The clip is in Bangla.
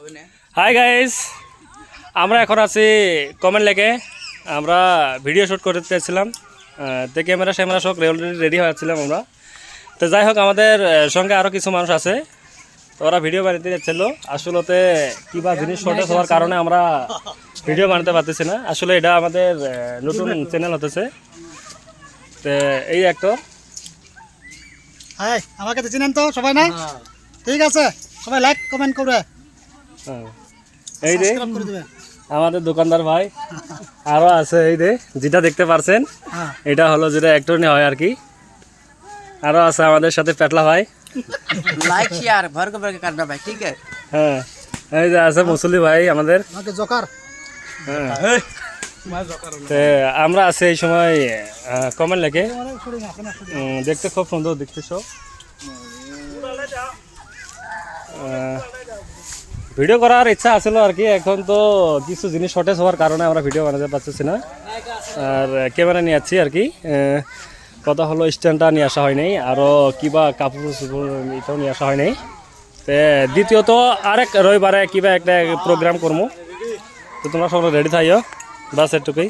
হাই গাইস, আমরা এখন আছি কমেন্ট লেকে। আমরা ভিডিও শ্যুট করতে চাইছিলাম, তো ক্যামেরা সব রেডি হয়ে যাচ্ছিলাম আমরা। তো যাই হোক, আমাদের সঙ্গে আরও কিছু মানুষ আছে, তো ওরা ভিডিও বানাতে যাচ্ছিল। আসলে কিবা জিনিস শর্টেজ হওয়ার কারণে আমরা ভিডিও বানাতে পারতেছি না। আসলে এটা আমাদের নতুন চ্যানেল হতেছে। তো এই অ্যাক্টর, হাই, আমাকে তো চিনেন তো সবাই না? ঠিক আছে, সবাই লাইক কমেন্ট করবে, এই রে সাবস্ক্রাইব করে দিবে। আমাদের দোকানদার ভাই আরও আছে। এই রে যেটা দেখতে পারছেন, এটা হলো যেটা অ্যাক্টর নিয়ে হয় আর কি। আরও আছে আমাদের সাথে পেটলা ভাই। लाइक शेयर भर के करना भाई, ठीक है। হ্যাঁ, এই যে আছে মুসলি ভাই আমাদের। আমাকে জোকার। হ্যাঁ, তো আমরা আছি এই সময় কমেন্ট লেকে। দেখতে খুব সুন্দর দেখতেছ। ভিডিও করার ইচ্ছা আছিল আর কি, এখন তো কিছু জিনিস শর্টেজ হওয়ার কারণে আমরা ভিডিও বানাতে পারতেছি না। আর ক্যামেরা নিয়ে যাচ্ছি আর কি। কথা হলো স্ট্যান্ডটা নিয়ে আসা হয়নি, আরও কিবা কাপড় চুপড় এটাও নিয়ে আসা হয়নি। তো দ্বিতীয়ত আরেক রবিবারে কিবা একটা প্রোগ্রাম করবো, তো তোমরা সবাই রেডি থাইও, বাস এটুকুই।